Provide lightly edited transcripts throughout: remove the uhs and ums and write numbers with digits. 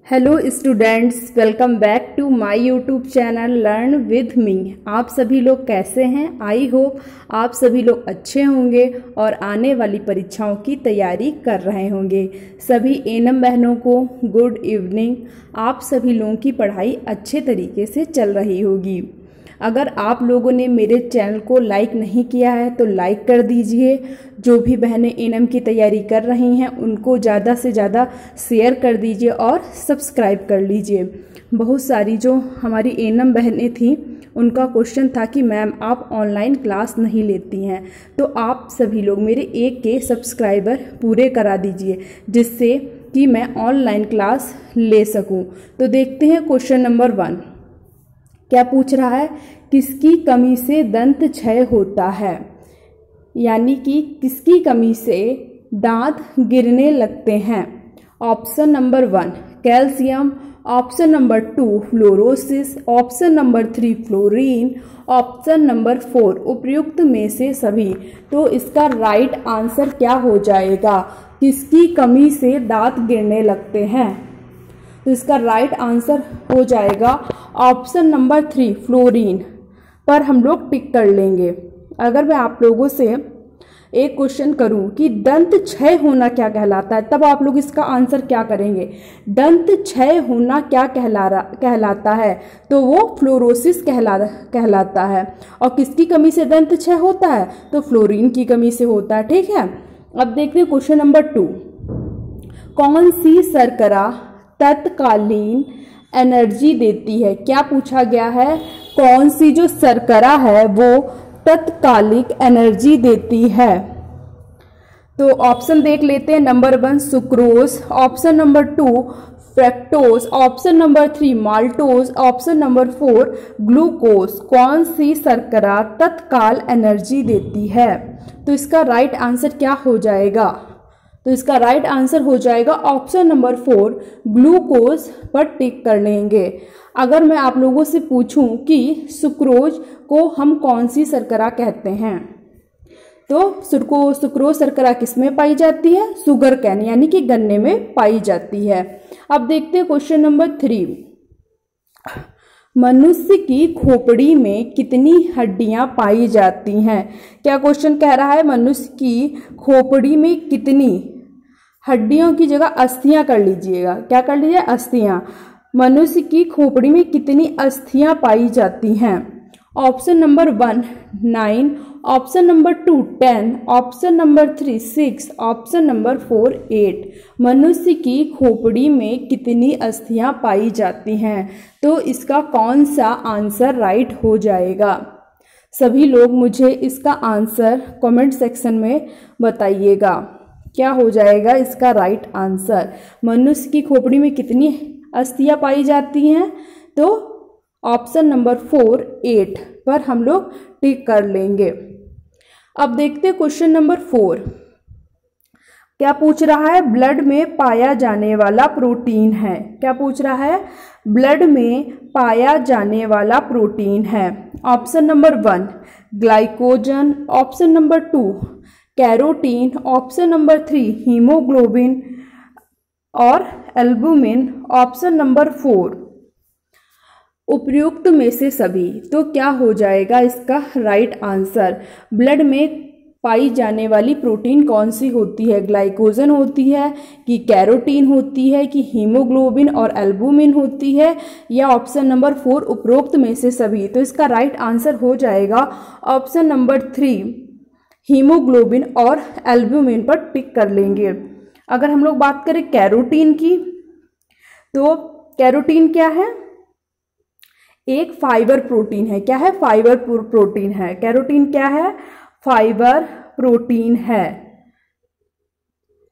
Hello students, welcome back to my YouTube channel learn with me. आप सभी लोग कैसे हैं? आई होप आप सभी लोग अच्छे होंगे और आने वाली परीक्षाओं की तैयारी कर रहे होंगे। सभी एनम बहनों को गुड इवनिंग। आप सभी लोगों की पढ़ाई अच्छे तरीके से चल रही होगी। अगर आप लोगों ने मेरे चैनल को लाइक नहीं किया है तो लाइक कर दीजिए। जो भी बहनें एनम की तैयारी कर रही हैं उनको ज़्यादा से ज़्यादा शेयर कर दीजिए और सब्सक्राइब कर लीजिए। बहुत सारी जो हमारी एनम बहनें थीं उनका क्वेश्चन था कि मैम आप ऑनलाइन क्लास नहीं लेती हैं, तो आप सभी लोग मेरे एक के सब्सक्राइबर पूरे करा दीजिए जिससे कि मैं ऑनलाइन क्लास ले सकूं। तो देखते हैं क्वेश्चन नंबर 1 क्या पूछ रहा है। किसकी कमी से दंत क्षय होता है? यानी कि किसकी कमी से दांत गिरने लगते हैं? Option number 1 calcium, option number 2 fluorosis, option number 3 fluorine, option number 4 उपयुक्त में से सभी। तो इसका राइट आंसर क्या हो जाएगा? किसकी कमी से दांत गिरने लगते हैं? तो इसका राइट आंसर हो जाएगा ऑप्शन नंबर 3 फ्लोरीन पर हम लोग टिक कर लेंगे। अगर मैं आप लोगों से एक क्वेश्चन करूं कि दंत क्षय होना क्या कहलाता है, तब आप लोग इसका आंसर क्या करेंगे? दंत क्षय होना क्या कहलाता है? तो वो फ्लोरोसिस कहलाता है। और किसकी कमी से दंत क्षय होता है? तो फ्लोरीन की कमी से होता है। ठीक है, अब देखते हैं क्वेश्चन नंबर 2। कौन सी शर्करा तत्कालीन एनर्जी देती है? क्या पूछा गया है? कौन सी जो शर्करा है वो तत्कालिक एनर्जी देती है? तो ऑप्शन देख लेते हैं। Number 1 sucrose, option number 2 fructose, option number 3 maltose, option number 4 glucose. कौन सी शर्करा तत्काल एनर्जी देती है? तो इसका राइट आंसर क्या हो जाएगा? तो इसका राइट आंसर हो जाएगा ऑप्शन नंबर 4 ग्लूकोज पर टिक कर लेंगे। अगर मैं आप लोगों से पूछूं कि सुक्रोज को हम कौन सी शर्करा कहते हैं, तो सुक्रोज शर्करा किस में पाई जाती है? शुगर कैन यानी कि गन्ने में पाई जाती है। अब देखते हैं क्वेश्चन नंबर 3। मनुष्य की खोपड़ी में कितनी हड्डियां पाई जाती हैं? क्या क्वेश्चन कह रहा है? मनुष्य की खोपड़ी में कितनी हड्डियों की जगह अस्थियां कर लीजिएगा। क्या कर लीजिए? अस्थियां। मनुष्य की खोपड़ी में कितनी अस्थियां पाई जाती हैं? Option number 1 9, option number 2 10, option number 3 6, option number 4 8। मनुष्य की खोपड़ी में कितनी अस्थियां पाई जाती हैं? तो इसका कौन सा आंसर राइट हो जाएगा? सभी लोग मुझे इसका आंसर कमेंट सेक्शन में बताइएगा। क्या हो जाएगा इसका राइट आंसर? मनुष्य की खोपड़ी में कितनी अस्थियां पाई जाती हैं? तो ऑप्शन नंबर 4 8 पर हम लोग टिक कर लेंगे। अब देखते हैं क्वेश्चन नंबर 4 क्या पूछ रहा है। ब्लड में पाया जाने वाला प्रोटीन है। क्या पूछ रहा है? ब्लड में पाया जाने वाला प्रोटीन है। Option number 1 glycogen, option number 2 carotene, option number 3 haemoglobin और एल्बुमिन, ऑप्शन नंबर 4 उपयुक्त में से सभी। तो क्या हो जाएगा इसका राइट आंसर? ब्लड में पाई जाने वाली प्रोटीन कौन सी होती है? ग्लाइकोजन होती है कि कैरोटीन होती है कि हीमोग्लोबिन और एल्बुमिन होती है, या ऑप्शन नंबर 4 उपरोक्त में से सभी? तो इसका राइट आंसर हो जाएगा ऑप्शन नंबर 3 हीमोग्लोबिन और एल्बुमिन पर टिक कर लेंगे। अगर हम लोग बात करें कैरोटीन की, तो कैरोटीन क्या है? एक फाइबर प्रोटीन है। क्या है? फाइबर प्रोटीन है। कैरोटीन क्या है? फाइबर प्रोटीन है।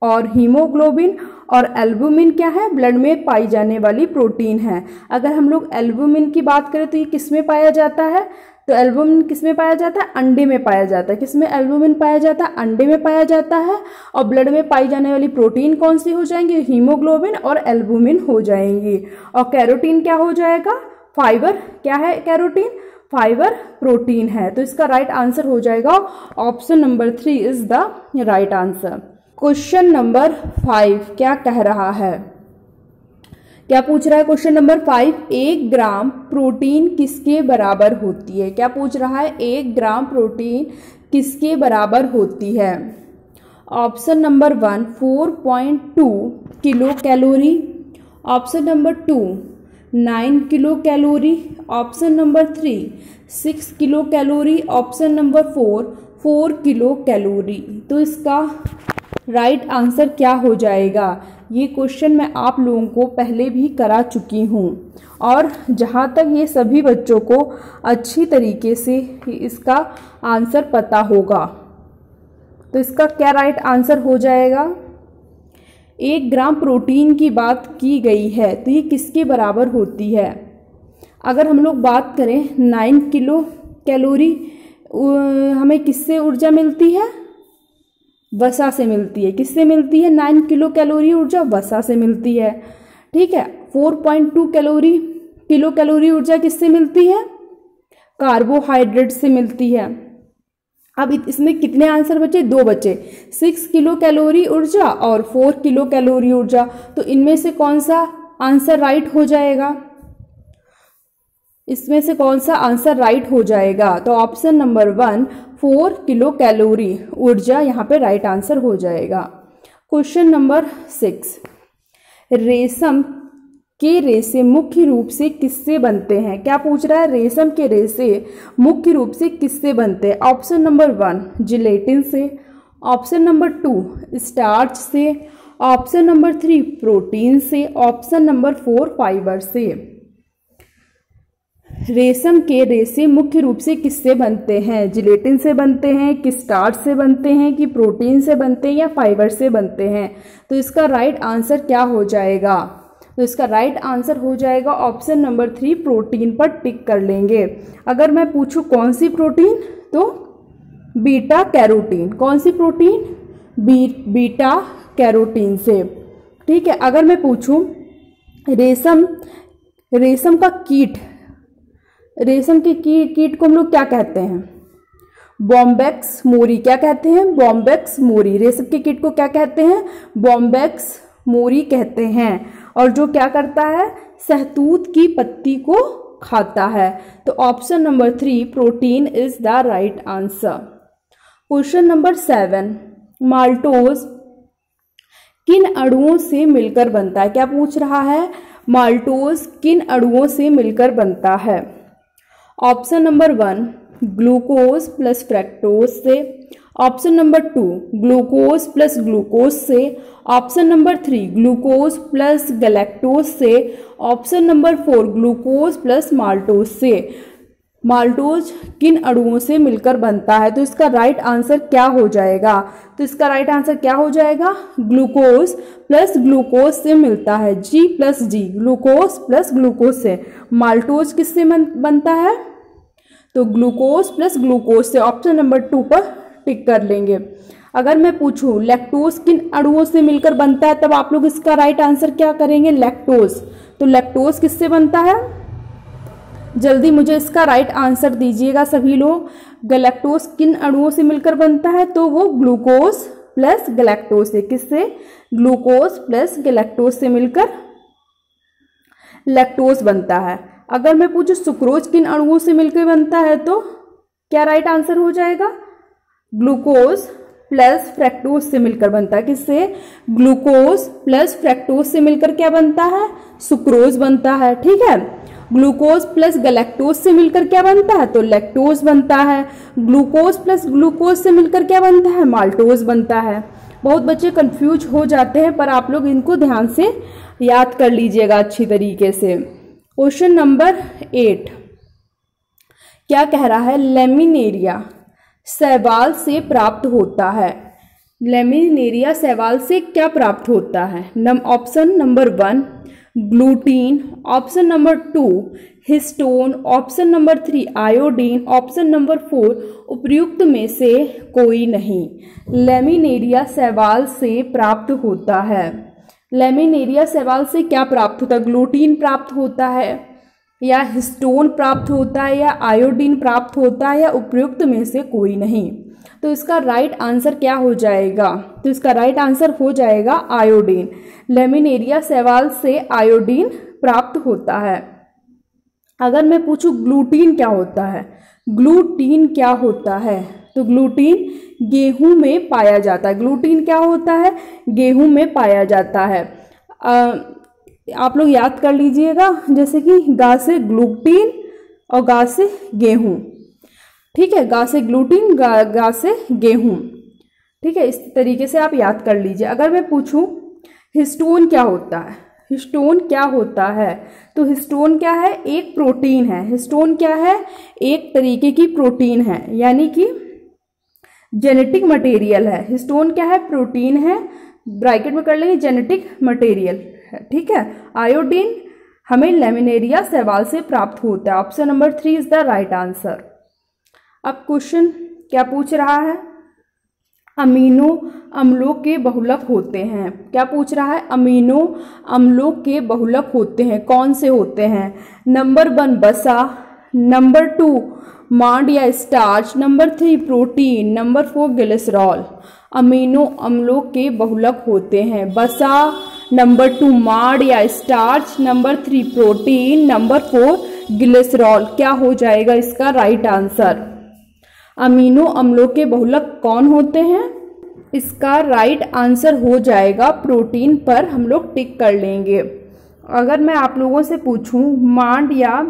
और हीमोग्लोबिन और एल्बुमिन क्या है? ब्लड में पाई जाने वाली प्रोटीन है। अगर हम लोग एल्बुमिन की बात करें तो ये किस में पाया जाता है? तो एल्बुमिन किस में पाया जाता है? अंडे में पाया जाता है। किस में एल्बुमिन पाया जाता है? अंडे में पाया जाता है। और ब्लड में पाई जाने वाली प्रोटीन कौन सी हो जाएंगी? हीमोग्लोबिन और एल्बुमिन हो जाएंगी। और कैरोटीन क्या हो जाएगा? फाइबर। क्या है कैरोटीन? फाइबर प्रोटीन है। तो इसका राइट आंसर हो जाएगा option number 3 is the right answer. Question number 5 क्या कह रहा है? क्या पूछ रहा है क्वेश्चन नंबर 5, 1 ग्राम प्रोटीन किसके बराबर होती है? क्या पूछ रहा है? 1 ग्राम प्रोटीन किसके बराबर होती है? Option number 1 4.2 kilo calorie, option number 2 9 kilo calorie, option number 3 6 kilo calorie, option number 4 4 kilo calorie. तो इसका राइट आंसर क्या हो जाएगा? ये क्वेश्चन मैं आप लोगों को पहले भी करा चुकी हूँ और जहाँ तक ये सभी बच्चों को अच्छी तरीके से इसका आंसर पता होगा। तो इसका क्या राइट आंसर हो जाएगा? 1 ग्राम प्रोटीन की बात की गई है तो ये किसके बराबर होती है? अगर हम लोग बात करें 9 किलो कैलोरी हमें किससे ऊर्जा मिलती है? वसा से मिलती है। किससे मिलती है? 9 किलो कैलोरी ऊर्जा वसा से मिलती है। ठीक है। 4.2 किलो कैलोरी ऊर्जा किससे मिलती है? कार्बोहाइड्रेट से मिलती है। अब इसमें कितने आंसर बचे? 2 बचे। 6 किलो कैलोरी ऊर्जा और 4 किलो कैलोरी ऊर्जा। तो इनमें से कौन सा आंसर राइट हो जाएगा? इसमें से कौन सा आंसर राइट हो जाएगा? तो ऑप्शन नंबर 1 4 किलो कैलोरी ऊर्जा यहाँ पे राइट आंसर हो जाएगा। क्वेश्चन नंबर 6, रेशम के रेशे मुख्य रूप से किससे बनते हैं? क्या पूछ रहा है? रेशम के रेशे मुख्य रूप से किससे बनते हैं? ऑप्शन नंबर 1 जिलेटिन से, ऑप्शन नंबर 2 स्टार्च से, ऑप्शन नंबर 3 प्रोटीन से, ऑप्शन नंबर 4 फाइबर से। रेशम के रेशे मुख्य रूप से किससे बनते हैं? जिलेटिन से बनते हैं, कि स्टार्च से बनते हैं, कि प्रोटीन से बनते हैं या फाइबर से बनते हैं? तो इसका राइट आंसर क्या हो जाएगा? तो इसका राइट आंसर हो जाएगा ऑप्शन नंबर 3 प्रोटीन पर टिक कर लेंगे। अगर मैं पूछूं कौन सी प्रोटीन, तो बीटा कैरोटीन। कौन सी प्रोटीन? बीटा कैरोटीन से। ठीक है। अगर मैं पूछूं रेशम का कीट, रेशम के कीट को हम लोग क्या कहते हैं? Bombyx mori. क्या कहते हैं? Bombyx mori. रेशम के कीट को क्या कहते हैं? बॉम्बैक्स मोरी कहते हैं। और जो क्या करता है? शहतूत की पत्ती को खाता है। तो option number 3 protein is the right answer. Question number 7, maltose किन अणुओं से मिलकर बनता है? क्या पूछ रहा है? माल्टोज किन अणुओं से मिलकर बनता है? Option number 1 glucose plus fructose से, option number 2 glucose plus glucose से, option number 3 glucose plus galactose से, option number 4 glucose plus maltose से। माल्टोज किन अणुओं से मिलकर बनता है? तो इसका राइट आंसर क्या हो जाएगा? तो इसका राइट आंसर क्या हो जाएगा? ग्लूकोज प्लस ग्लूकोज से मिलता है। G plus G, glucose plus glucose से। माल्टोज किससे बनता है? तो ग्लूकोज प्लस ग्लूकोज से। ऑप्शन नंबर 2 पर टिक कर लेंगे। अगर मैं पूछूं लैक्टोज किन अणुओं से मिलकर बनता है, तब आप लोग इसका राइट आंसर क्या करेंगे? लैक्टोज। तो लैक्टोज किससे बनता है? जल्दी मुझे इसका राइट आंसर दीजिएगा सभी लोग। गैलेक्टोज किन अणुओं से मिलकर बनता है? तो वो ग्लूकोज प्लस गैलेक्टोज से। किससे? ग्लूकोज प्लस गैलेक्टोज से मिलकर लैक्टोज बनता है। अगर मैं पूछूं सुक्रोज किन अणुओं से मिलकर बनता है, तो क्या राइट आंसर हो जाएगा? ग्लूकोज प्लस फ्रैक्टोज से मिलकर बनता है। किससे? ग्लूकोज प्लस फ्रैक्टोज से मिलकर क्या बनता है? सुक्रोज बनता है। ठीक है। ग्लूकोज प्लस गैलेक्टोज से मिलकर क्या बनता है? तो लैक्टोज बनता है। ग्लूकोज प्लस ग्लूकोज से मिलकर क्या बनता है? माल्टोज बनता है। बहुत बच्चे कंफ्यूज हो जाते हैं, पर आप लोग इनको ध्यान से याद कर लीजिएगा अच्छी तरीके से। क्वेश्चन नंबर 8 क्या कह रहा है? लेमिनेरिया शैवाल से प्राप्त होता है। लेमिनेरिया शैवाल से क्या प्राप्त होता है? Option number 1 gluten, option number 2 histone, option number 3 iodine, option number 4 उपयुक्त में से कोई नहीं। लेमिनेरिया शैवाल से प्राप्त होता है। लेमिनेरिया शैवाल से क्या प्राप्त होता है? ग्लूटीन प्राप्त होता है, या हिस्टोन प्राप्त होता है, या आयोडीन प्राप्त होता है, या उपयुक्त में से कोई नहीं। तो इसका राइट आंसर क्या हो जाएगा? तो इसका राइट आंसर हो जाएगा आयोडीन। लैमिनेरिया शैवाल से आयोडीन प्राप्त होता है। अगर मैं पूछूं ग्लूटीन क्या होता है, ग्लूटीन क्या होता है, तो ग्लूटीन गेहूं में पाया जाता है। ग्लूटीन क्या होता है? गेहूं में पाया जाता है। आप लोग याद कर लीजिएगा, जैसे कि गा से ग्लूटीन और गा से गेहूं, ठीक है, गा से ग्लूटीन, गा से गेहूं, ठीक है, इस तरीके से आप याद कर लीजिए। अगर मैं पूछूं हिस्टोन क्या होता है, हिस्टोन क्या होता है, तो हिस्टोन क्या है? एक प्रोटीन है। हिस्टोन क्या है? एक तरीके की प्रोटीन है, यानी कि जेनेटिक मटेरियल है। हिस्टोन क्या है? प्रोटीन है, ब्रैकेट में कर लेंगे जेनेटिक मटेरियल है, ठीक है। आयोडीन हमें लैमिनेरिया शैवाल से प्राप्त होता है। Option number 3 is the right answer. अब क्वेश्चन क्या पूछ रहा है? अमीनो अम्लों के बहुलक होते हैं। क्या पूछ रहा है? अमीनो अम्लों के बहुलक होते हैं, कौन से होते हैं? नंबर 1 वसा, नंबर 2 मांड या starch, number 3 protein, number 4 glycerol. Amino अम्लों के बहुलक होते हैं वसा, नंबर 2 मांड या starch, number 3 protein, number 4 glycerol. क्या हो जाएगा इसका राइट आंसर? अमीनो अम्लों के बहुलक कौन होते हैं? इसका राइट आंसर हो जाएगा प्रोटीन, पर हम लोग टिक कर लेंगे। अगर मैं आप लोगों से पूछूं मांड या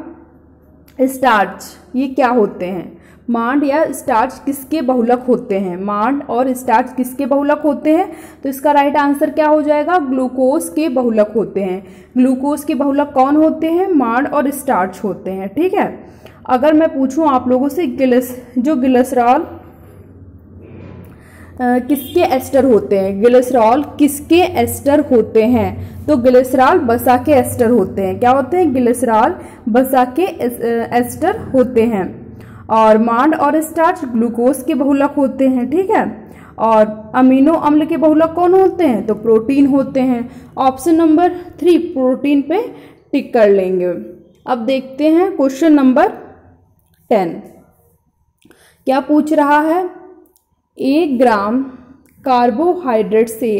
स्टार्च ये क्या होते हैं? मांड या स्टार्च किसके बहुलक होते हैं? मांड और स्टार्च किसके बहुलक होते हैं? तो इसका राइट आंसर क्या हो जाएगा? ग्लूकोज के बहुलक होते हैं। ग्लूकोज के बहुलक कौन होते हैं? मांड और स्टार्च होते हैं, ठीक है। अगर मैं पूछूं आप लोगों से ग्लिसरॉल किसके एस्टर होते हैं? ग्लिसरॉल किसके एस्टर होते हैं? तो ग्लिसरॉल वसा के एस्टर होते हैं। क्या होते हैं? ग्लिसरॉल वसा के एस्टर होते हैं। और मांड और स्टार्च ग्लूकोज के बहुलक होते हैं, ठीक है। और अमीनो अम्ल के बहुलक कौन होते हैं? तो प्रोटीन होते हैं। ऑप्शन नंबर 3 प्रोटीन पे टिक कर लेंगे। अब देखते हैं क्वेश्चन नंबर 10 क्या पूछ रहा है? 1 ग्राम कार्बोहाइड्रेट से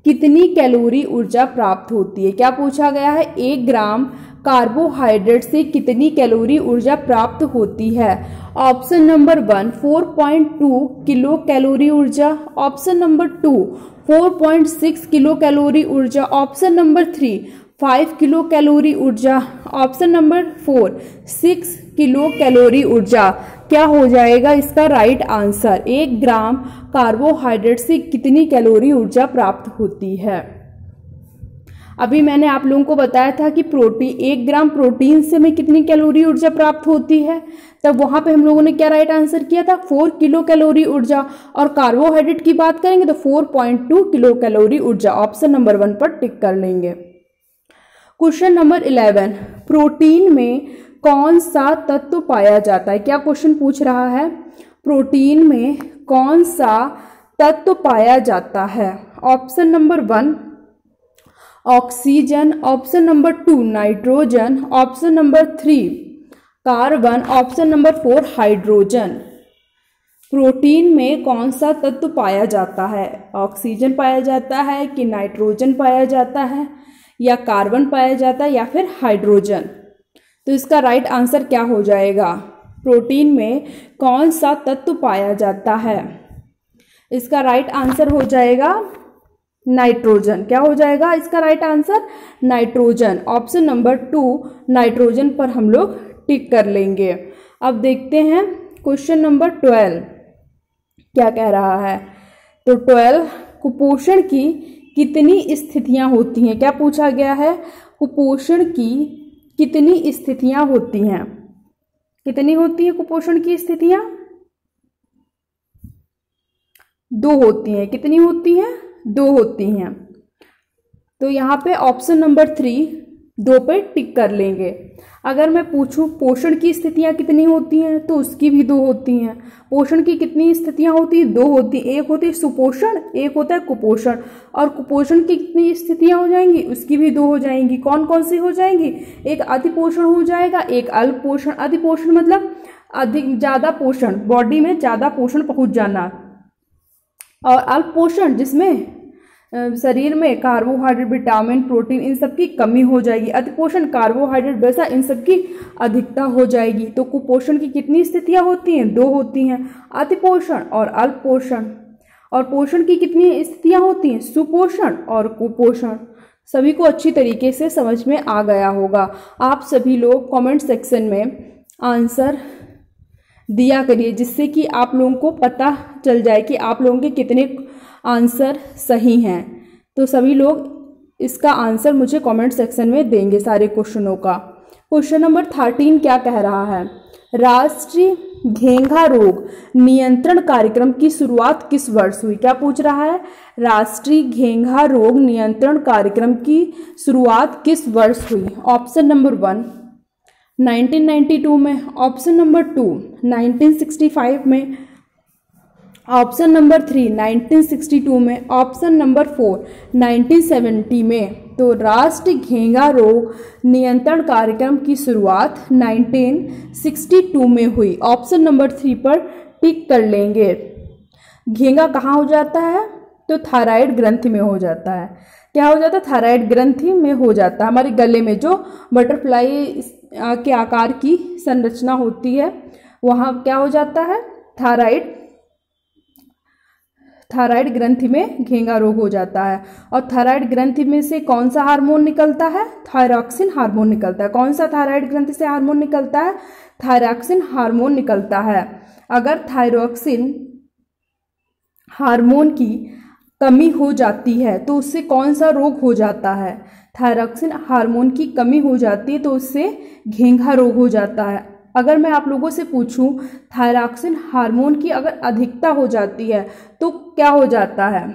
कितनी कैलोरी ऊर्जा प्राप्त होती है? क्या पूछा गया है? 1 ग्राम कार्बोहाइड्रेट से कितनी कैलोरी ऊर्जा प्राप्त होती है? ऑप्शन नंबर 1 4.2 किलो कैलोरी ऊर्जा, ऑप्शन नंबर 2 4.6 किलो कैलोरी ऊर्जा, ऑप्शन नंबर 3 5 किलो कैलोरी ऊर्जा, ऑप्शन नंबर 4 6 किलो कैलोरी ऊर्जा। क्या हो जाएगा इसका राइट आंसर? 1 ग्राम कार्बोहाइड्रेट से कितनी कैलोरी ऊर्जा प्राप्त होती है? अभी मैंने आप लोगों को बताया था कि 1 ग्राम प्रोटीन से हमें कितनी कैलोरी ऊर्जा प्राप्त होती है, तब वहां पे हम लोगों ने क्या राइट आंसर किया था? 4 किलो कैलोरी ऊर्जा। और कार्बोहाइड्रेट की बात करेंगे तो 4.2 किलो कैलोरी ऊर्जा। ऑप्शन नंबर 1 पर टिक कर लेंगे। क्वेश्चन नंबर 11 प्रोटीन में कौन सा तत्व पाया जाता है? क्या क्वेश्चन पूछ रहा है? प्रोटीन में कौन सा तत्व पाया जाता है? Option number 1 oxygen, option number 2 nitrogen, option number 3 carbon, option number 4 hydrogen. Protein में कौन सा तत्व पाया जाता है? ऑक्सीजन पाया जाता है कि नाइट्रोजन पाया जाता है या कार्बन पाया जाता है या फिर हाइड्रोजन? तो इसका राइट आंसर क्या हो जाएगा? प्रोटीन में कौन सा तत्व पाया जाता है? इसका राइट आंसर हो जाएगा नाइट्रोजन। क्या हो जाएगा इसका right answer? Nitrogen. Option number 2 nitrogen पर हम लोग टिक कर लेंगे। अब देखते हैं क्वेश्चन नंबर 12 क्या कह रहा है। तो 12 कुपोषण की कितनी स्थितियां होती हैं? क्या पूछा गया है? कुपोषण की कितनी स्थितियां होती हैं? कितनी होती हैं कुपोषण की स्थितियां? 2 होती हैं। कितनी होती हैं? 2 होती हैं। तो यहाँ पे ऑप्शन नंबर 3 2 पे टिक कर लेंगे। अगर मैं पूछूं पोषण की स्थितियां कितनी होती हैं, तो उसकी भी 2 होती हैं। पोषण की कितनी स्थितियां होती हैं? 2 होती हैं। एक होती है सुपोषण, एक होता है कुपोषण। और कुपोषण की कितनी स्थितियां हो जाएंगी? उसकी भी 2 हो जाएंगी। कौन कौन सी हो जाएंगी? एक अतिपोषण हो जाएगा, एक अल्प पोषण। अतिपोषण मतलब अधिक ज़्यादा पोषण, बॉडी में ज़्यादा पोषण पहुंच जाना, और अल्प पोषण जिसमें शरीर में कार्बोहाइड्रेट, विटामिन, प्रोटीन इन सब की कमी हो जाएगी। अति पोषण, कार्बोहाइड्रेट वसा इन सब की अधिकता हो जाएगी। तो कुपोषण की कितनी स्थितियां होती हैं? 2 होती हैं, अति पोषण और अल्प पोषण। और पोषण की कितनी स्थितियां होती हैं? सुपोषण और कुपोषण। सभी को अच्छी तरीके से समझ में आ गया होगा। आप सभी लोग कमेंट सेक्शन में आंसर दिया करिए, जिससे कि आप लोगों को पता चल जाए कि आप लोगों के कितने आंसर सही हैं। तो सभी लोग इसका आंसर मुझे कमेंट सेक्शन में देंगे सारे क्वेश्चनों का। क्वेश्चन नंबर 13 क्या कह रहा है? राष्ट्रीय घेंघा रोग नियंत्रण कार्यक्रम की शुरुआत किस वर्ष हुई? क्या पूछ रहा है? राष्ट्रीय घेंघा रोग नियंत्रण कार्यक्रम की शुरुआत किस वर्ष हुई? ऑप्शन नंबर 1 1992 में, ऑप्शन नंबर 2 1965 में, ऑप्शन नंबर 3 1962 में, ऑप्शन नंबर 4 1970 में। तो राष्ट्रीय घेंघा रोग नियंत्रण कार्यक्रम की शुरुआत 1962 में हुई। ऑप्शन नंबर 3 पर टिक कर लेंगे। घेंघा कहाँ हो जाता है? तो थायराइड ग्रंथि में हो जाता है। क्या हो जाता है? थायराइड ग्रंथि में हो जाता है। हमारे गले में जो बटरफ्लाई के आकार की संरचना होती है वहाँ क्या हो जाता है? थायराइड ग्रंथि में घेंघा रोग हो जाता है। और थायराइड ग्रंथि में से कौन सा हार्मोन निकलता है? थायरॉक्सिन हार्मोन निकलता है। कौन सा थायराइड ग्रंथि से हार्मोन निकलता है? थायरॉक्सिन हार्मोन निकलता है। अगर थायरॉक्सिन हार्मोन की कमी हो जाती है तो उससे कौन सा रोग हो जाता है? थायरॉक्सिन हार्मोन की कमी हो जाती है तो उससे घेंघा रोग हो जाता है। अगर मैं आप लोगों से पूछूं थायरॉक्सिन हार्मोन की अगर अधिकता हो जाती है तो क्या हो जाता है?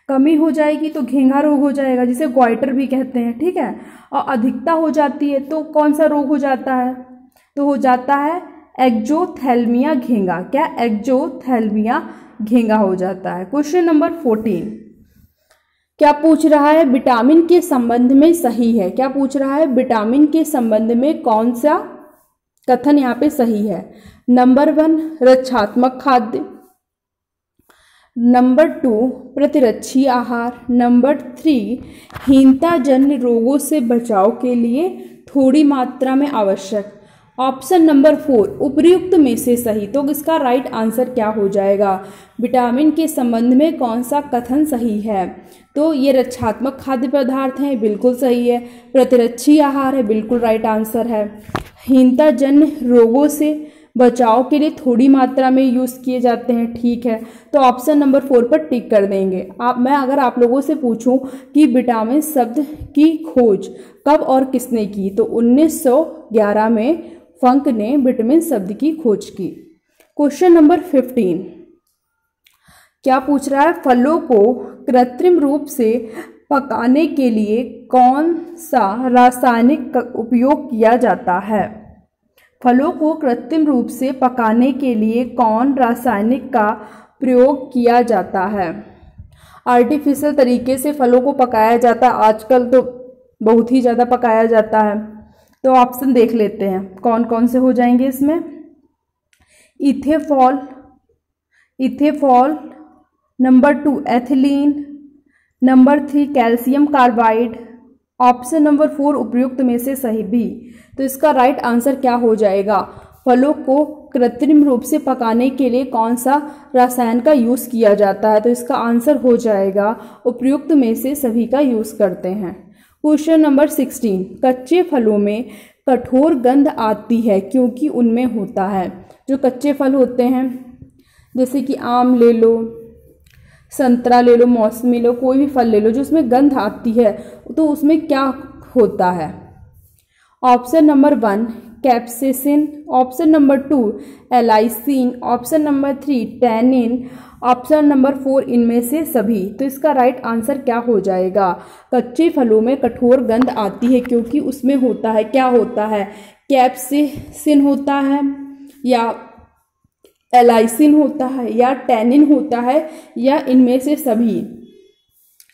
कमी हो जाएगी तो घेंघा रोग हो जाएगा, जिसे ग्वाइटर भी कहते हैं, ठीक है। और अधिकता हो जाती है तो कौन सा रोग हो जाता है? तो हो जाता है एक्जोथैल्मिया घेंघा। क्या? एक्जोथैल्मिया घेंघा हो जाता है। क्वेश्चन नंबर 14 क्या पूछ रहा है? विटामिन के संबंध में सही है। क्या पूछ रहा है? विटामिन के संबंध में कौन सा कथन यहाँ पे सही है? नंबर 1 रक्षात्मक खाद्य, नंबर 2 प्रतिरक्षी आहार, नंबर 3 हीनताजन्य रोगों से बचाव के लिए थोड़ी मात्रा में आवश्यक, ऑप्शन नंबर 4 उपर्युक्त में से सही। तो इसका राइट आंसर क्या हो जाएगा? विटामिन के संबंध में कौन सा कथन सही है? तो ये रक्षात्मक खाद्य पदार्थ हैं, बिल्कुल सही है। प्रतिरक्षी आहार है, बिल्कुल राइट आंसर है। हीनताजन्य रोगों से बचाव के लिए थोड़ी मात्रा में यूज़ किए जाते हैं, ठीक है। तो ऑप्शन नंबर 4 पर टिक कर देंगे। मैं अगर आप लोगों से पूछूं कि विटामिन शब्द की खोज कब और किसने की, तो 1911 में फंक ने विटामिन शब्द की खोज की। क्वेश्चन नंबर 15 क्या पूछ रहा है? फलों को कृत्रिम रूप से पकाने के लिए कौन सा रासायनिक का उपयोग किया जाता है? फलों को कृत्रिम रूप से पकाने के लिए कौन रासायनिक का प्रयोग किया जाता है? आर्टिफिशियल तरीके से फलों को पकाया जाता है, आजकल तो बहुत ही ज़्यादा पकाया जाता है। तो ऑप्शन देख लेते हैं कौन कौन से हो जाएंगे इसमें। इथेफॉल, number 2 ethylene, number 3 calcium carbide, option number 4 उपयुक्त में से सही भी। तो इसका राइट आंसर क्या हो जाएगा? फलों को कृत्रिम रूप से पकाने के लिए कौन सा रसायन का यूज़ किया जाता है? तो इसका आंसर हो जाएगा उपयुक्त में से सभी का यूज़ करते हैं। क्वेश्चन नंबर 16 कच्चे फलों में कठोर गंध आती है क्योंकि उनमें होता है। जो कच्चे फल होते हैं जैसे कि आम ले लो, संतरा ले लो, मौसमी लो, कोई भी फल ले लो जो उसमें गंध आती है, तो उसमें क्या होता है? Option number 1 capsaicin, option number 2 allicin, option number 3 tannin, option number 4 इनमें से सभी। तो इसका राइट आंसर क्या हो जाएगा? कच्चे फलों में कठोर गंध आती है क्योंकि उसमें होता है, क्या होता है? कैप्सेसिन होता है, या एलाइसिन होता है, या टैनिन होता है, या इनमें से सभी।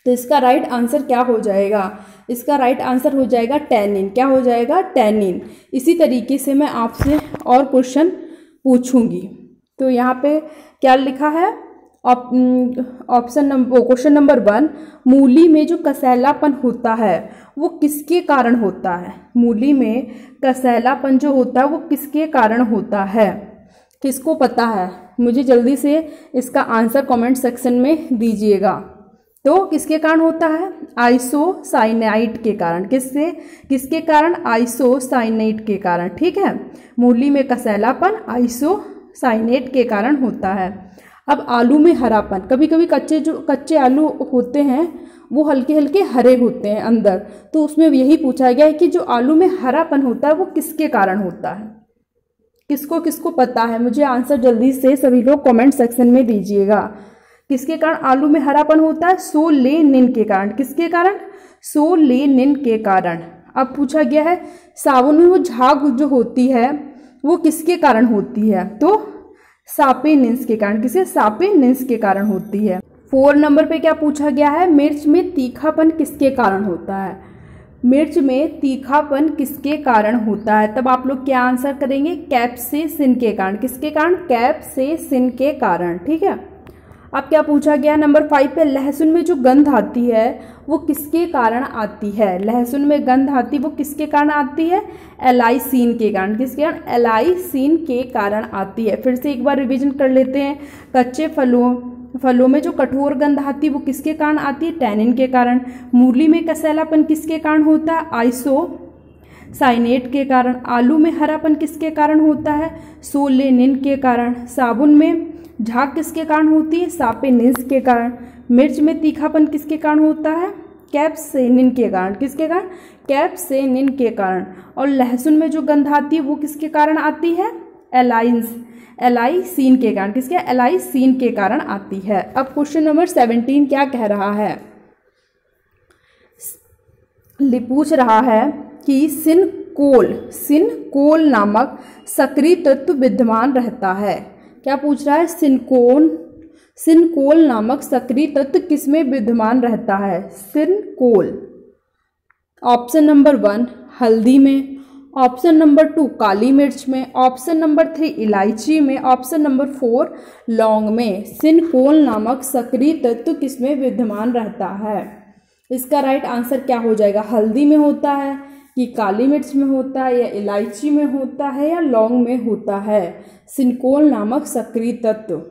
तो इसका राइट आंसर क्या हो जाएगा? इसका राइट आंसर हो जाएगा टैनिन। क्या हो जाएगा? टैनिन। इसी तरीके से मैं आपसे और क्वेश्चन पूछूंगी। तो यहाँ पे क्या लिखा है, क्वेश्चन नंबर 1, मूली में जो कसैलापन होता है वो किसके कारण होता है? मूली में कसैलापन जो होता है वो किसके कारण होता है? किसको पता है? मुझे जल्दी से इसका आंसर कमेंट सेक्शन में दीजिएगा। तो किसके कारण होता है? आइसोसाइनाइड के कारण। किसके कारण? आइसोसाइनेट के कारण। ठीक है, मूली में कसैलापन आइसोसाइनेट के कारण होता है। अब आलू में हरापन, कभी कभी कच्चे आलू होते हैं वो हल्के हल्के हरे होते हैं अंदर, तो उसमें यही पूछा गया है कि जो आलू में हरापन होता है वो किसके कारण होता है? किसको पता है? मुझे आंसर जल्दी से सभी लोग कमेंट सेक्शन में दीजिएगा। किसके कारण आलू में हरापन होता है? सोलेनिन के कारण। किसके कारण? सोलेनिन के कारण। अब पूछा गया है साबुन में वो झाग जो होती है वो किसके कारण होती है? तो सापेनिन्स के कारण। किसे? सापेनिन्स के कारण होती है। 4 नंबर पे क्या पूछा गया है? मिर्च में तीखापन किसके कारण होता है? मिर्च में तीखापन किसके कारण होता है? तब आप लोग क्या आंसर करेंगे? कैप्सेसिन के कारण। किसके कारण? कैप्सेसिन के कारण। ठीक है, अब क्या पूछा गया नंबर 5 पे, लहसुन में जो गंध आती है वो किसके कारण आती है? लहसुन में गंध आती वो किसके कारण आती है? एलाइसिन के कारण। किसके कारण? एलाइसिन के कारण आती है। फिर से एक बार रिवीजन कर लेते हैं। कच्चे फलों में जो कठोर गंध आती है वो किसके कारण आती है? टैनिन के कारण। मूली में कसैलापन किसके कारण होता है? आइसोसाइनेट के कारण। आलू में हरापन किसके कारण होता है? सोलेनिन के कारण। साबुन में झाग किसके कारण होती है? सापेनिन्स के कारण। मिर्च में तीखापन किसके कारण होता है? कैप्सेनिन के कारण। किसके कारण? कैप्सेनिन के कारण। और लहसुन में जो गंध आती है वो किसके कारण आती है? एलाइसिन के कारण। किसके? एलाइसिन के कारण आती है। अब क्वेश्चन नंबर 17 क्या कह रहा है? पूछ रहा है कि सिनकोल नामक सक्रिय तत्व विद्यमान रहता है। क्या पूछ रहा है? सिनकोल नामक सक्रिय तत्व किसमें विद्यमान रहता है? सिनकोल। ऑप्शन नंबर 1 हल्दी में, ऑप्शन नंबर 2 काली मिर्च में, ऑप्शन नंबर 3 इलायची में, ऑप्शन नंबर 4 लौंग में। सिनकोल नामक सक्रिय तत्व किसमें विद्यमान रहता है? इसका राइट आंसर क्या हो जाएगा? हल्दी में होता है कि काली मिर्च में होता है या इलायची में होता है या लौंग में होता है? सिनकोल नामक सक्रिय तत्व।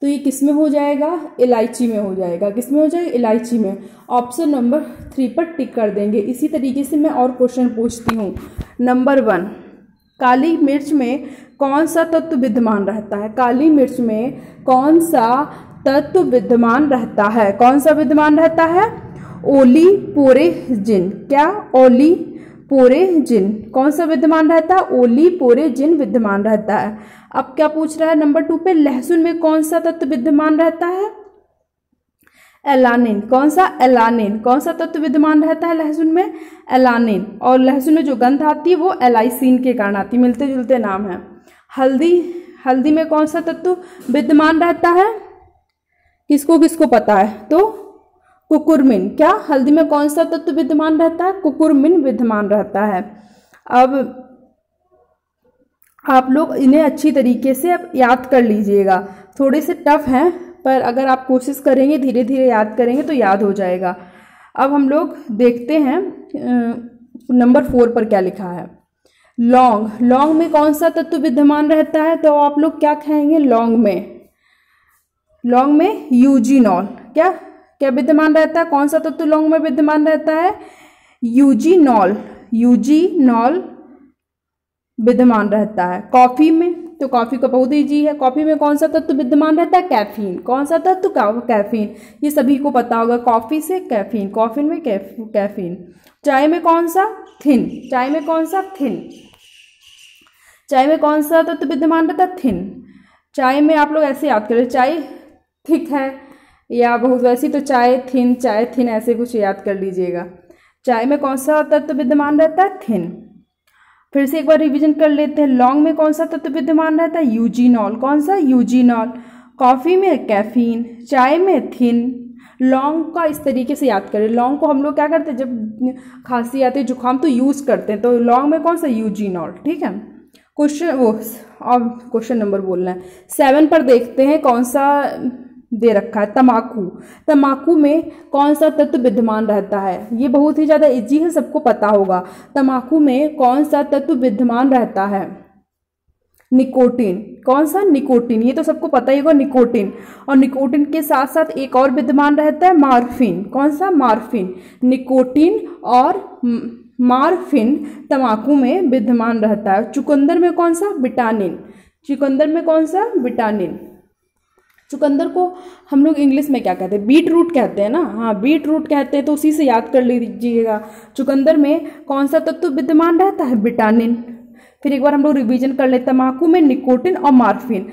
तो ये किस में हो जाएगा? इलायची में हो जाएगा। किस में हो जाएगा? इलायची में। ऑप्शन नंबर 3 पर टिक कर देंगे। इसी तरीके से मैं और क्वेश्चन पूछती हूँ। नंबर 1, काली मिर्च में कौन सा तत्व विद्यमान रहता है? काली मिर्च में कौन सा तत्व विद्यमान रहता है? कौन सा विद्यमान रहता है? ओलिपोरेजिन। क्या? ओलिपोरेजिन। कौन सा विद्यमान रहता है? ओलिपोरेजिन विद्यमान रहता है। अब क्या पूछ रहा है नंबर 2 पे, लहसुन में कौन सा तत्व विद्यमान रहता है? एलानिन। कौन सा? एलानिन। कौन सा तत्व विद्यमान रहता है लहसुन में? एलानिन। और लहसुन में जो गंध आती है वो एलाइसिन के कारण आती है। मिलते जुलते नाम है। हल्दी में कौन सा तत्व विद्यमान रहता है? किसको पता है? तो कुकुरमिन। क्या? हल्दी में कौन सा तत्व विद्यमान रहता है? कुकुरमिन विद्यमान रहता है। अब आप लोग इन्हें अच्छी तरीके से अब याद कर लीजिएगा। थोड़े से टफ हैं पर अगर आप कोशिश करेंगे, धीरे धीरे याद करेंगे तो याद हो जाएगा। अब हम लोग देखते हैं नंबर 4 पर क्या लिखा है। लौंग में कौन सा तत्व विद्यमान रहता है? तो आप लोग क्या कहेंगे? लौंग में यूजीनॉल। क्या विद्यमान रहता है? कौन सा तत्व लौंग में विद्यमान रहता है? यूजीनॉल विद्यमान रहता है। कॉफी में, तो कॉफी का बहुत ईजी है। कॉफी में कौन सा तत्व विद्यमान रहता है? कैफीन। कौन सा तत्व? कैफीन। ये सभी को पता होगा, कॉफी से कैफीन, कॉफी में कैफीन। चाय में कौन सा? थिन। चाय में कौन सा? थिन। चाय में कौन सा तत्व विद्यमान रहता है? थिन। चाय में आप लोग ऐसे याद करें, चाय थिक है या बहुत वैसी, तो चाय थिन ऐसे कुछ याद कर लीजिएगा। चाय में कौन सा तत्व विद्यमान रहता है? थिन। फिर से एक बार रिवीजन कर लेते हैं। लौंग में कौन सा तत्व विद्यमान रहता है? यूजीनॉल। कौन सा? यूजीनॉल। कॉफी में कैफीन, चाय में थिन। लौंग का इस तरीके से याद करें। लौंग को हम लोग क्या करते हैं, जब खांसी आती है, जुकाम, तो यूज करते हैं, तो लौंग में कौन सा? यूजीनॉल। ठीक है। क्वेश्चन नंबर बोलना है 7 पर देखते हैं कौन सा दे रखा है। तंबाकू। तंबाकू में कौन सा तत्व विद्यमान रहता है? ये बहुत ही ज़्यादा इजी है, सबको पता होगा। तंबाकू में कौन सा तत्व विद्यमान रहता है? निकोटीन। कौन सा? निकोटीन। ये तो सबको पता ही होगा, निकोटीन। और निकोटीन के साथ साथ एक और विद्यमान रहता है, मार्फिन। कौन सा? मार्फिन। निकोटीन और मार्फिन तंबाकू में विद्यमान रहता है। चुकंदर में कौन सा? विटामिन। चुकंदर में कौन सा? विटामिन। चुकंदर को हम लोग इंग्लिश में क्या कहते हैं? बीट रूट कहते हैं ना। हाँ, बीट रूट कहते हैं, तो उसी से याद कर लीजिएगा। चुकंदर में कौन सा तत्व विद्यमान रहता है? विटामिन। फिर एक बार हम लोग रिवीजन कर लेते हैं। तंबाकू में निकोटीन और मार्फिन।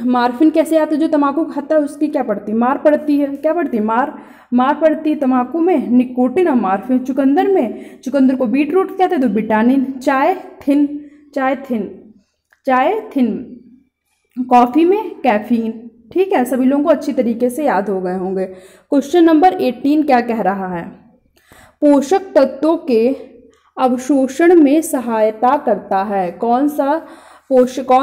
मार्फिन कैसे आता है? जो तंबाकू खाता है उसकी क्या पड़ती है? मार पड़ती है। क्या पड़ती है? मार पड़ती है। तंबाकू में निकोटीन और मार्फिन। चुकंदर में, चुकंदर को बीट रूट कहते हैं, तो विटामिन। चाय थिन। कॉफी में कैफीन। ठीक है, सभी लोगों को अच्छी तरीके से याद हो गए होंगे। क्वेश्चन नंबर 18 क्या कह रहा है? पोषक तत्वों के अवशोषण में सहायता करता है। कौन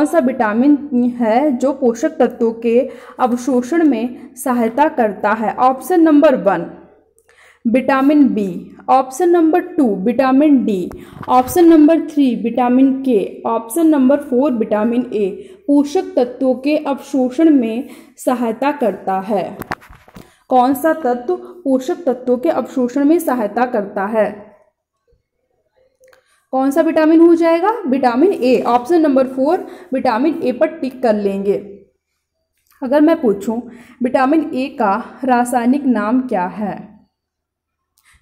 सा विटामिन है जो पोषक तत्वों के अवशोषण में सहायता करता है? Option number 1 vitamin B. Option number 2 vitamin D. Option number 3 vitamin K. Option number 4 vitamin A. पोषक तत्वों के अवशोषण में सहायता करता है। कौन सा तत्व पोषक तत्वों के अवशोषण में सहायता करता है? कौन सा विटामिन हो जाएगा? Vitamin A. Option number 4 vitamin ए पर टिक कर लेंगे। अगर मैं पूछूं विटामिन ए का रासायनिक नाम क्या है?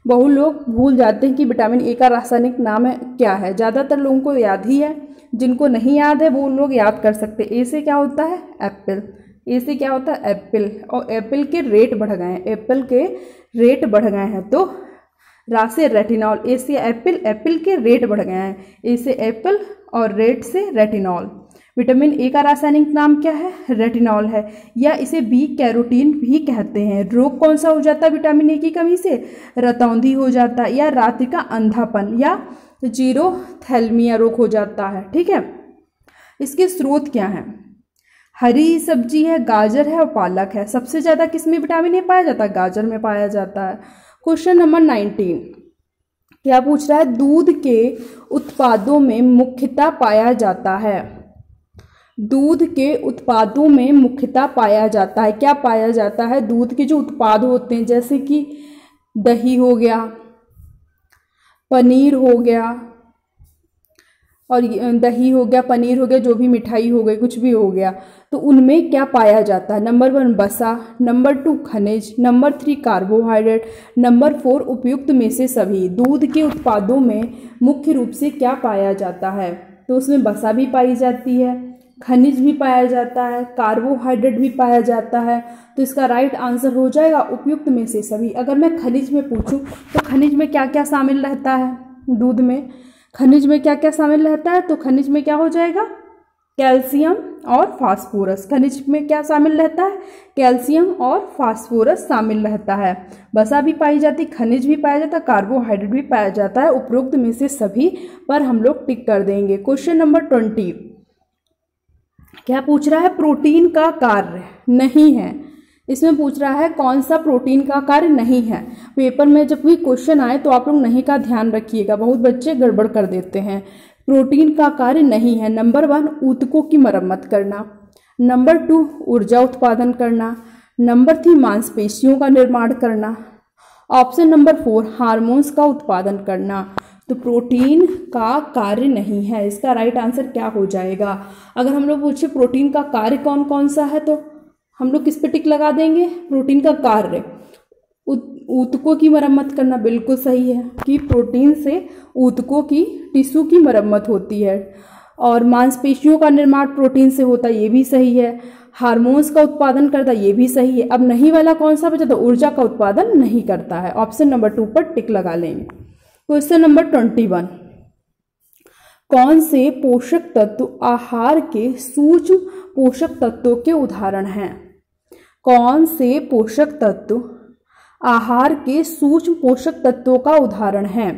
बहुत लोग भूल जाते हैं कि विटामिन ए का रासायनिक नाम क्या है। ज़्यादातर लोगों को याद ही है, जिनको नहीं याद है वो लोग याद कर सकते हैं। ए से क्या होता है? एप्पल। ए से क्या होता है? एप्पल। और एप्पल के रेट बढ़ गए हैं, एप्पल के रेट बढ़ गए हैं, तो रा से रेटिनॉल। ए से एप्पल, एप्पल के रेट बढ़ गए हैं। ए से एप्पल और रेट से रेटिनॉल। विटामिन ए का रासायनिक नाम क्या है? रेटिनॉल है, या इसे बी कैरोटीन भी कहते हैं। रोग कौन सा हो जाता है विटामिन ए की कमी से? रतौंधी हो जाता है, या रात्रि का अंधापन, या जीरोथैल्मिया रोग हो जाता है। ठीक है, इसके स्रोत क्या हैं? हरी सब्जी है, गाजर है और पालक है। सबसे ज़्यादा किस में विटामिन ए पाया जाता है? गाजर में पाया जाता है। क्वेश्चन नंबर 19 क्या पूछ रहा है? दूध के उत्पादों में मुख्यतः पाया जाता है। दूध के उत्पादों में मुख्यतः पाया जाता है। क्या पाया जाता है? दूध के जो उत्पाद होते हैं, जैसे कि दही हो गया, पनीर हो गया, और दही हो गया, पनीर हो गया, जो भी मिठाई हो गई, कुछ भी हो गया, तो उनमें क्या पाया जाता है? नंबर 1 वसा, नंबर 2 खनिज, नंबर 3 कार्बोहाइड्रेट, नंबर 4 उपयुक्त में से सभी। दूध के उत्पादों में मुख्य रूप से क्या पाया जाता है? तो उसमें वसा भी पाई जाती है, खनिज भी पाया जाता है, कार्बोहाइड्रेट भी पाया जाता है। तो इसका राइट आंसर हो जाएगा उपयुक्त में से सभी। अगर मैं खनिज में पूछूं तो खनिज में क्या क्या शामिल रहता है? दूध में खनिज में क्या क्या शामिल रहता है? तो खनिज में क्या हो जाएगा? कैल्शियम और फास्फोरस। खनिज में क्या शामिल रहता है? कैल्शियम और फास्फोरस शामिल रहता है। वसा भी पाई जाती, खनिज भी पाया जाता है, कार्बोहाइड्रेट भी पाया जाता है। उपरोक्त में से सभी पर हम लोग टिक कर देंगे। क्वेश्चन नंबर 20 क्या पूछ रहा है? प्रोटीन का कार्य नहीं है। इसमें पूछ रहा है कौन सा प्रोटीन का कार्य नहीं है। पेपर में जब भी क्वेश्चन आए तो आप लोग नहीं का ध्यान रखिएगा, बहुत बच्चे गड़बड़ कर देते हैं। प्रोटीन का कार्य नहीं है। नंबर 1 ऊतकों की मरम्मत करना, नंबर 2 ऊर्जा उत्पादन करना, नंबर 3 मांसपेशियों का निर्माण करना, ऑप्शन नंबर 4 हार्मोन्स का उत्पादन करना। तो प्रोटीन का कार्य नहीं है। इसका राइट आंसर क्या हो जाएगा? अगर हम लोग पूछे प्रोटीन का कार्य कौन कौन सा है, तो हम लोग किस पे टिक लगा देंगे? प्रोटीन का कार्य ऊतकों की मरम्मत करना बिल्कुल सही है कि प्रोटीन से ऊतकों की टिश्यू की मरम्मत होती है, और मांसपेशियों का निर्माण प्रोटीन से होता है, ये भी सही है। हार्मोन्स का उत्पादन करता है, ये भी सही है। अब नहीं वाला कौन सा बचा? तो ऊर्जा का उत्पादन नहीं करता है। ऑप्शन नंबर 2 पर टिक लगा लेंगे। क्वेश्चन नंबर 21 कौन से पोषक तत्व आहार के सूक्ष्म पोषक तत्वों के उदाहरण हैं? कौन से पोषक तत्व आहार के सूक्ष्म पोषक तत्वों का उदाहरण है?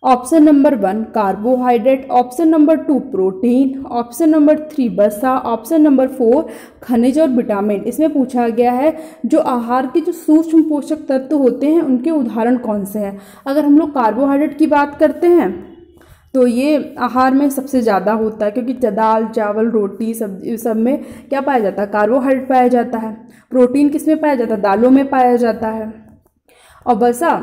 Option number 1 carbohydrate, option number 2 protein, option number 3 वसा, ऑप्शन नंबर 4 खनिज और विटामिन। इसमें पूछा गया है जो आहार के जो सूक्ष्म पोषक तत्व होते हैं उनके उदाहरण कौन से हैं। अगर हम लोग कार्बोहाइड्रेट की बात करते हैं तो ये आहार में सबसे ज़्यादा होता है, क्योंकि दाल चावल रोटी सब्जी सब में क्या पाया जाता है, कार्बोहाइड्रेट पाया जाता है। प्रोटीन किस में पाया जाता है, दालों में पाया जाता है। और वसा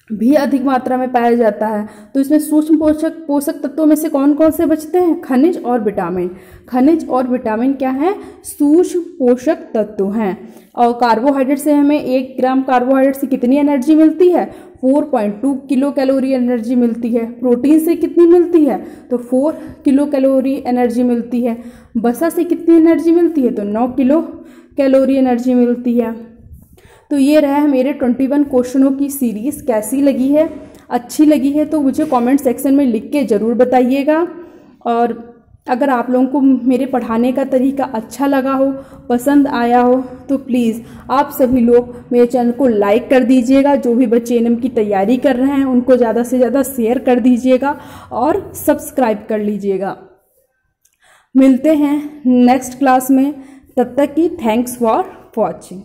भी अधिक मात्रा में पाया जाता है। तो इसमें सूक्ष्म पोषक तत्वों में से कौन कौन से बचते हैं, खनिज और विटामिन। खनिज और विटामिन क्या है, सूक्ष्म पोषक तत्व हैं। और कार्बोहाइड्रेट से हमें 1 ग्राम कार्बोहाइड्रेट से कितनी एनर्जी मिलती है, 4.2 किलो कैलोरी एनर्जी मिलती है। प्रोटीन से कितनी मिलती है, तो 4 किलो कैलोरी एनर्जी मिलती है। वसा से कितनी एनर्जी मिलती है, तो 9 किलो कैलोरी एनर्जी मिलती है। तो ये रहा है मेरे 21 क्वेश्चनों की सीरीज़। कैसी लगी है, अच्छी लगी है तो मुझे कमेंट सेक्शन में लिख के ज़रूर बताइएगा। और अगर आप लोगों को मेरे पढ़ाने का तरीका अच्छा लगा हो, पसंद आया हो, तो प्लीज़ आप सभी लोग मेरे चैनल को लाइक कर दीजिएगा। जो भी बच्चे एनएम की तैयारी कर रहे हैं उनको ज़्यादा से ज़्यादा शेयर कर दीजिएगा और सब्सक्राइब कर लीजिएगा। मिलते हैं नेक्स्ट क्लास में, तब तक की थैंक्स फॉर वॉचिंग।